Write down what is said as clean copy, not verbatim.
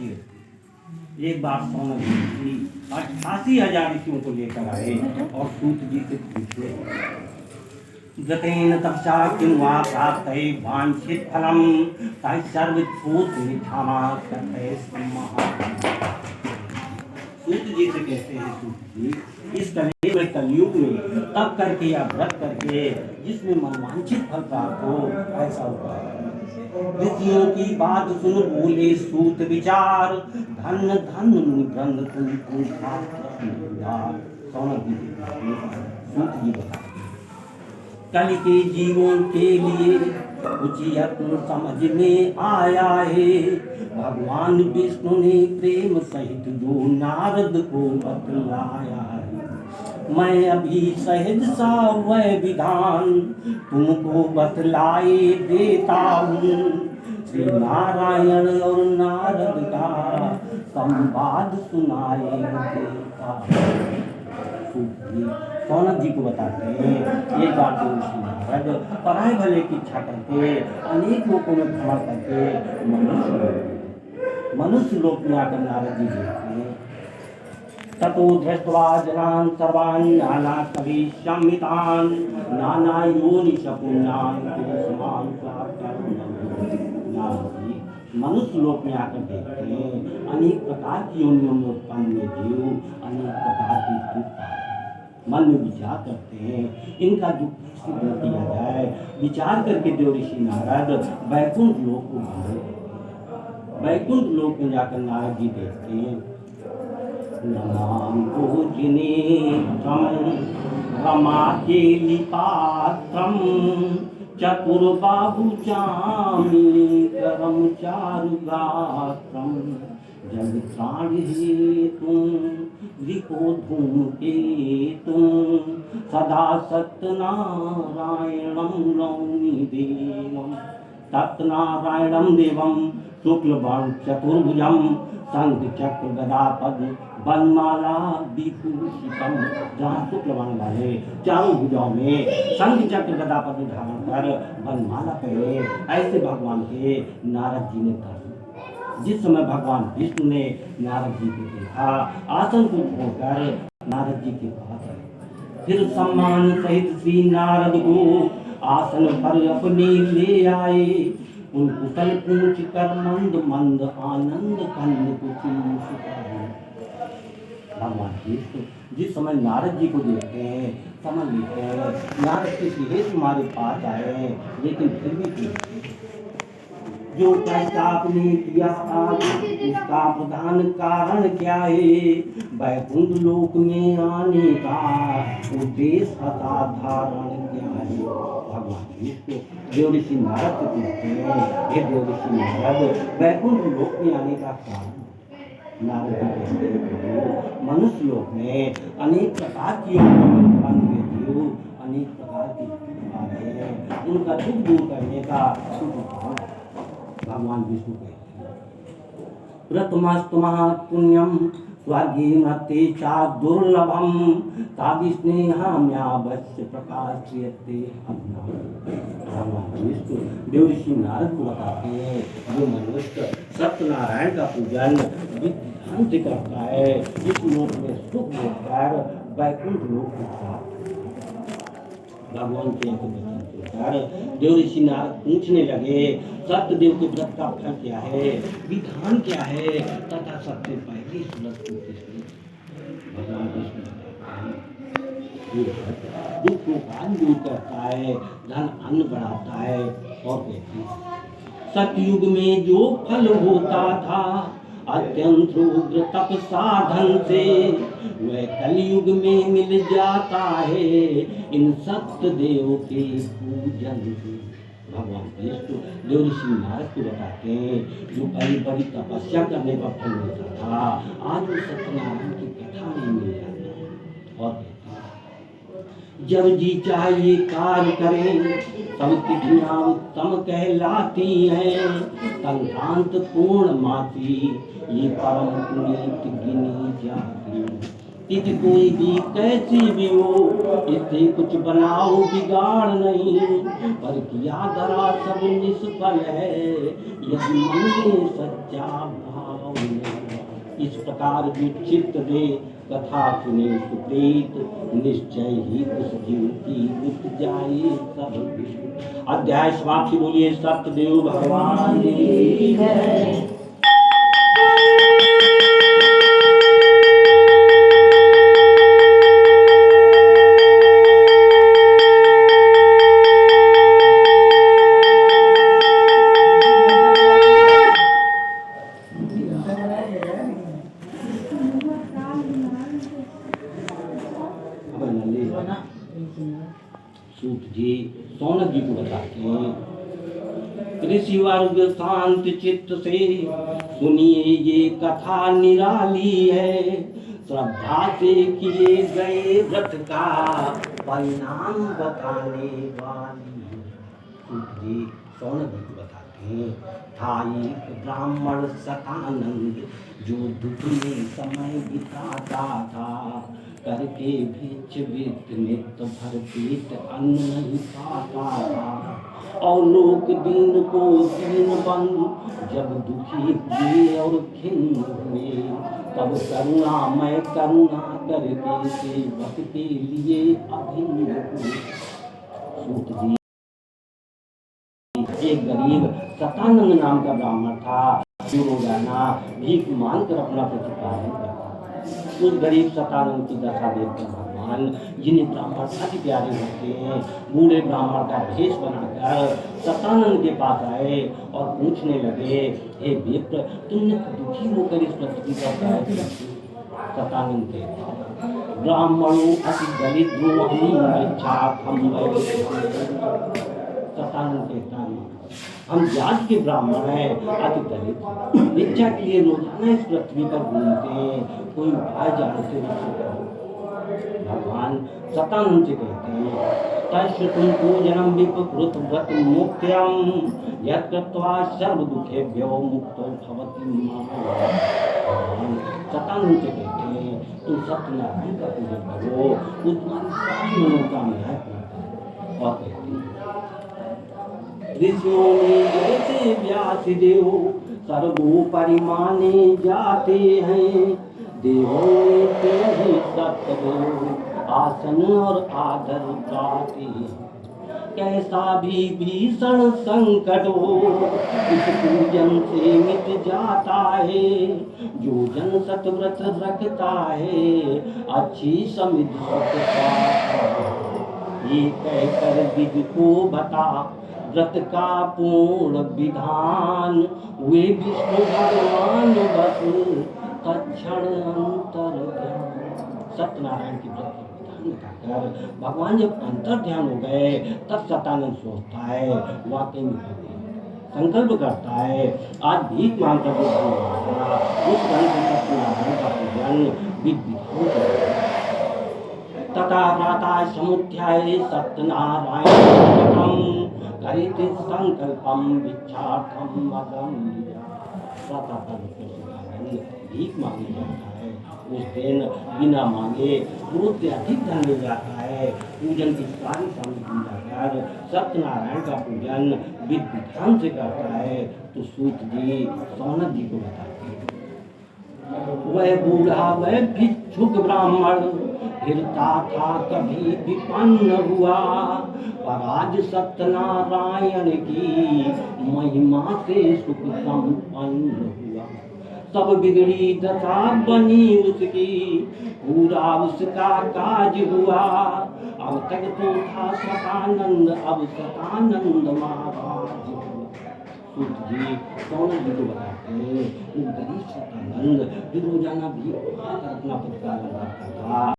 एक बार सौनक जी 88,000 ऋषियों को लेकर आए और सूत जी से पूछे, गतेन तपसा किं वा प्राप्तये वांछित फलम तय सर्वभूत निधाना करते सम्महा। सूत जी से कहते हैं, सूत जी इस कलयुग में तप करके या व्रत करके जिसमें मनवांछित फल प्राप्त हो ऐसा उपाय। ऋषियों की बात सुन बोले सूत विचार, धन धन निबंध तुम सौनक जी सूत जी बताते कल के जीवों के लिए उचित समझ में आया है। भगवान विष्णु ने प्रेम सहित जो नारद को बतलाया है। मैं अभी सहज सा वह विधान तुमको बतलाए देता हूँ। श्री नारायण और नारद का संवाद सुनाए देता हूँ। सौनक जी को बताते हैं, एक बार तो नारद पराये भले की इच्छा करके अनेक लोगों में भ्रमण करके मनुष्य लोक में आकर नारद जी देखते हैं। ततो दृष्ट्वा जनान् सर्वान् नाना कविशमितान् नाना योनिश पुण्यान् पुरुषान् मनुष्य लोक में आकर देखते हैं अनेक प्रकार की योनियों में उत्पन्न जीव अनेक प्रकार की मन में विचार करते हैं, इनका दुख दूर किया जाए। विचार करके देव ऋषि नारद वैकुंठ लोक को गए। वैकुंठ लोक में जाकर नारद जी देखते हैं, नमाम रमा के लिपात्रम चतुर्बाहु चामी करम चारुगात्रम जग प्राण हेतुम विको धूमकेतुम सदा सत्यनारायणं नौमि देवम्। सत्यनारायणं देवं शुक्लवर्ण चतुर्भुजं शंख चक्र गदा पद्म वनमाला विभूषितम। जहाँ शुक्ल वर्ण वाले चारों भुजाओं में शंख चक्र गदा पद्म धारण कर वनमाला पहने ऐसे भगवान के नारद जी ने दर्शन। जिस समय भगवान विष्णु ने नारद जी को देखा, आसन को छोड़कर नारद जी के पास आए। फिर सम्मान सहित श्री नारद को आसन पर अपने ले आए। उन कुशल पूछ कर मंद मंद आनंद कंद को भगवान विष्णु जिस समय नारद जी को देखते हैं समझ लेते हैं नारद किसी हेतु तुम्हारे पास आए, लेकिन फिर भी जो कष्ट आपने किया उसका प्रधान कारण क्या है? वैकुंठ लोक में आने का उद्देश्य असाधारण क्या है? भगवान विष्णु देव ऋषि नारद को पूछते हैं, हे देव ऋषि नारद वैकुंठ लोक में आने का कारण? नारद जी कहते हैं, मनुष्य लोक में अनेक प्रकार की अनेक प्रकार की उनका दुख दूर करने का भगवान विष्णु कहते हैं, प्रथमस्तु महापुण्यम स्वर्गे मते चा दुर्लभम तादिस्नेहाम्यावश्य प्रकाशयते अन्ना। भगवान विष्णु देव ऋषि नारद को बताते हैं, जो मनुष्य सत्यनारायण का पूजन विधि से करता है इस लोक में सुख होकर वैकुंठ लोक को प्राप्त। भगवान के देव ऋषि नारद पूछने लगे, सत्यदेव के व्रत का फल क्या है, विधान क्या है तथा सबसे पहले भगवान विष्णु दुख को काल दूर करता है, धन अन्न बढ़ाता है। और कहते हैं सतयुग में जो फल होता था अत्यंत रुद्र तप साधन से वह कलयुग में मिल जाता है इन सत्य देव के पूजन से। भगवान विष्णु देव ऋषि नारद को बताते हैं, जो बड़ी बड़ी तपस्या करने का फल होता था आज वो सत्यनारायण की कथा में मिल जाता। और जब जी चाहिए कार्य करें सब तिथियां उत्तम कहलाती हैं। संक्रांत पूर्णमासी ये परम पुनीत गिनी जाती। तिथि कोई भी कैसी भी हो इससे कुछ बनाओ बिगाड़ नहीं, पर किया धरा सब निष्फल है यदि मन में सच्चा भाव इस प्रकार जो चित्त दे कथा सुने सुप्रीत, निश्चय ही उस जीव की मिट जाए सब। अध्याय समाप्ति। बोलिए सत्यदेव भगवान की जय। सूत जी सौनक जी को बताते हैं, ऋषि वर्ग शांत चित्त से सुनिए ये कथा निराली है, श्रद्धा से किए गए व्रत का परिणाम बताने वाली। सूत जी सौनक जी को बताते हैं, था एक ब्राह्मण सतानंद जो दुख में समय बिताता था, करके भिक्ष वित्त नित्य भर पेट अन्न नहीं पाता था। और लोक दीन को दीन बंधु जब दुखी हुए और खिन्न हुए, तब करुणामय करुणा करके सेवक के लिए अभिन्न हुए। सूत जी एक गरीब सतानंद नाम का ब्राह्मण था, जो रोजाना भीख मांगकर अपना प्रतिपादन करता। उस गरीब सतानंद की दशा देखकर भगवान, जिन्हें ब्राह्मण अति प्यारे होते हैं, बूढ़े ब्राह्मण का भेष बनाकर सतानंद के पास आए और पूछने लगे, हे विप्र, तुमने दुखी होकर इस पृथ्वी पर क्या किया? सतानंद कहते, ब्राह्मणों अति दरिद्रो सतानंद कहता है, हम जाति के ब्राह्मण हैं, अति दरिद्र, भिक्षा के लिए रोजाना इस पृथ्वी पर घूमते हैं, कोई उपाय जानते हो? भगवान सतानंद से कहते हैं, तश्रुतुं पूजनं विपकृत व्रत मुक्त्यं यत् कृत्वा सर्व दुःखेभ्यो मुक्तो भवति भगवान सतानंद से कहते हैं, तुम सत्यनारायण का पूजन करो, वो तुम्हारी सारी मनोकामनाएं पूर्ण। और कहते हैं, ऋषियों में जैसे व्यास देव सर्वोपरि माने जाते हैं, देवों में तेहि सत्यदेव आसन और आदर पाते हैं। कैसा भी भीषण संकट हो इस पूजन से मिट जाता है, जो जन सतव्रत रखता है अच्छी समृद्धि सुख पाता है। ये कहकर विधि को बता व्रत का पूर्ण विधान, वे विष्णु भगवान बस तत्क्षण अंतर ध्यान। सत्यनारायण की व्रत का विधान बताकर भगवान जब अंतर ध्यान हो गए, तब सतानंद सोचता है, वाकई में संकल्प करता है, आज भीख मांगकर उस ढंग से सत्यनारायण का पूजन विधि तथा प्रातः समुत्थाय सत्यनारायण करिते संकल्पम भिक्षार्थम अगम्य। भीख मांगी जाता है, उस दिन बिना मांगे रोज से अधिक धन मिल जाता है। पूजन की सारी सामग्री लाकर सत्यनारायण का पूजन विधि विधान से करता है। तो सूत जी सौनक जी को बताते हैं, वह बूढ़ा वह भिक्षुक ब्राह्मण फिरता था कभी विपन्न हुआ, पर आज सत्यनारायण की महिमा से सुख संपन्न हुआ। सब बिगड़ी दशा बनी उसकी, पूरा उसका काज हुआ। अब तक तो था सतानंद, अब सतानंद महाराज हुआ। सूत जी सौनक जी को बताते हैं, वो गरीब सतानंद जो रोजाना भी अपना प्रतिपादन करता था,